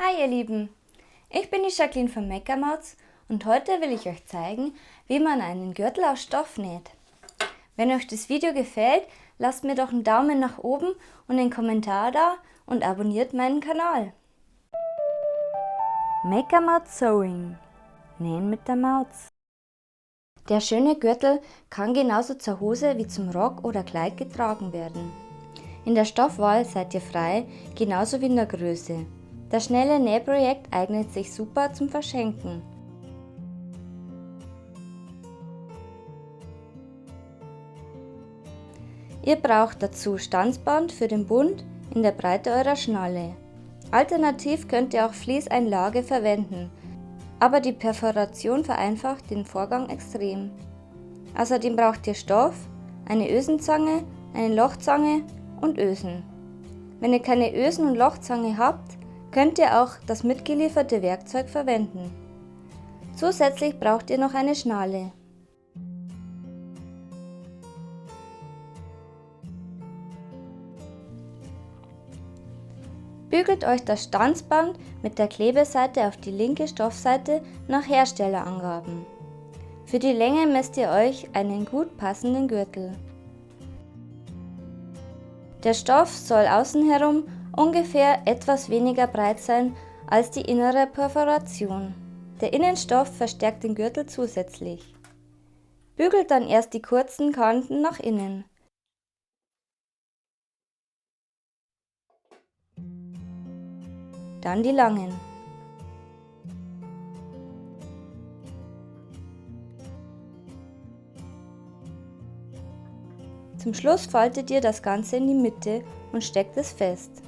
Hi ihr Lieben, ich bin die Jacqueline von Meckermauz und heute will ich euch zeigen, wie man einen Gürtel aus Stoff näht. Wenn euch das Video gefällt, lasst mir doch einen Daumen nach oben und einen Kommentar da und abonniert meinen Kanal. Meckermauz Sewing – Nähen mit der Mauz. Der schöne Gürtel kann genauso zur Hose wie zum Rock oder Kleid getragen werden. In der Stoffwahl seid ihr frei, genauso wie in der Größe. Das schnelle Nähprojekt eignet sich super zum Verschenken. Ihr braucht dazu Stanzband für den Bund in der Breite eurer Schnalle. Alternativ könnt ihr auch Fließeinlage verwenden, aber die Perforation vereinfacht den Vorgang extrem. Außerdem braucht ihr Stoff, eine Ösenzange, eine Lochzange und Ösen. Wenn ihr keine Ösen- und Lochzange habt, könnt ihr auch das mitgelieferte Werkzeug verwenden. Zusätzlich braucht ihr noch eine Schnalle. Bügelt euch das Stanzband mit der Klebeseite auf die linke Stoffseite nach Herstellerangaben. Für die Länge messt ihr euch einen gut passenden Gürtel. Der Stoff soll außen herum ungefähr etwas weniger breit sein als die innere Perforation. Der Innenstoff verstärkt den Gürtel zusätzlich. Bügelt dann erst die kurzen Kanten nach innen. Dann die langen. Zum Schluss faltet ihr das Ganze in die Mitte und steckt es fest.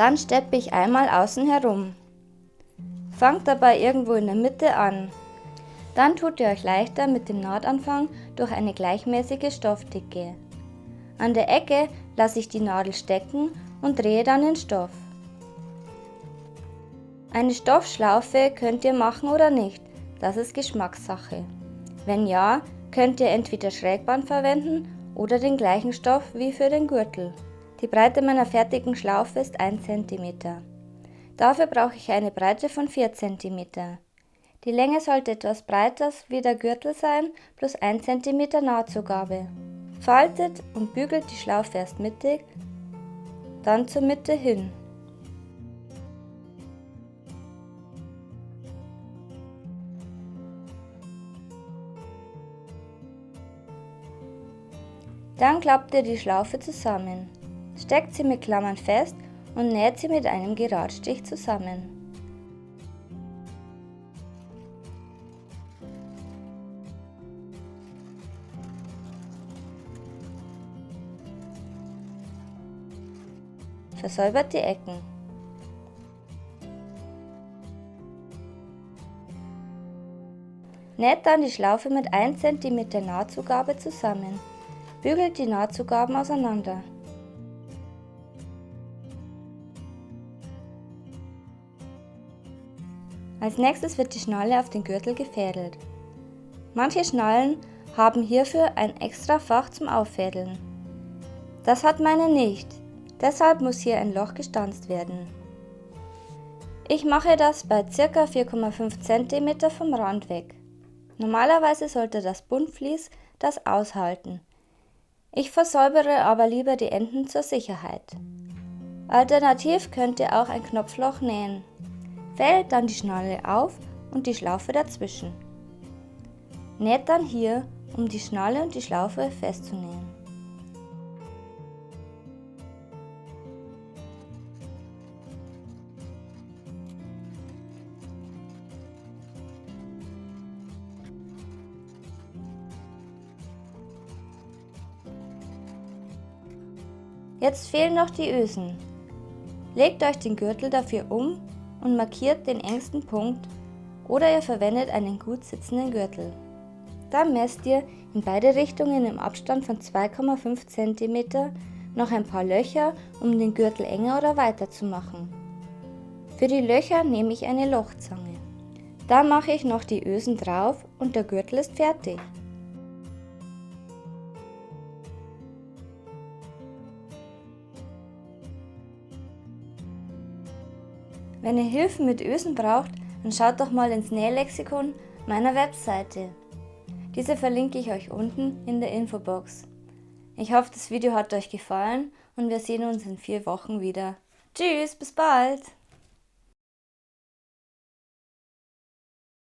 Dann steppe ich einmal außen herum. Fangt dabei irgendwo in der Mitte an. Dann tut ihr euch leichter mit dem Nahtanfang durch eine gleichmäßige Stoffdicke. An der Ecke lasse ich die Nadel stecken und drehe dann den Stoff. Eine Stoffschlaufe könnt ihr machen oder nicht, das ist Geschmackssache. Wenn ja, könnt ihr entweder Schrägband verwenden oder den gleichen Stoff wie für den Gürtel. Die Breite meiner fertigen Schlaufe ist 1 cm. Dafür brauche ich eine Breite von 4 cm. Die Länge sollte etwas breiter wie der Gürtel sein, plus 1 cm Nahtzugabe. Faltet und bügelt die Schlaufe erst mittig, dann zur Mitte hin. Dann klappt ihr die Schlaufe zusammen. Steckt sie mit Klammern fest und näht sie mit einem Geradstich zusammen. Versäubert die Ecken. Näht dann die Schlaufe mit 1 cm Nahtzugabe zusammen. Bügelt die Nahtzugaben auseinander. Als nächstes wird die Schnalle auf den Gürtel gefädelt. Manche Schnallen haben hierfür ein extra Fach zum Auffädeln. Das hat meine nicht, deshalb muss hier ein Loch gestanzt werden. Ich mache das bei ca. 4,5 cm vom Rand weg. Normalerweise sollte das Bundvlies das aushalten. Ich versäubere aber lieber die Enden zur Sicherheit. Alternativ könnt ihr auch ein Knopfloch nähen. Fädelt dann die Schnalle auf und die Schlaufe dazwischen. Näht dann hier, um die Schnalle und die Schlaufe festzunähen. Jetzt fehlen noch die Ösen. Legt euch den Gürtel dafür um und markiert den engsten Punkt oder ihr verwendet einen gut sitzenden Gürtel. Dann messt ihr in beide Richtungen im Abstand von 2,5 cm noch ein paar Löcher, um den Gürtel enger oder weiter zu machen. Für die Löcher nehme ich eine Lochzange. Dann mache ich noch die Ösen drauf und der Gürtel ist fertig. Wenn ihr Hilfen mit Ösen braucht, dann schaut doch mal ins Nählexikon meiner Webseite. Diese verlinke ich euch unten in der Infobox. Ich hoffe, das Video hat euch gefallen und wir sehen uns in 4 Wochen wieder. Tschüss, bis bald!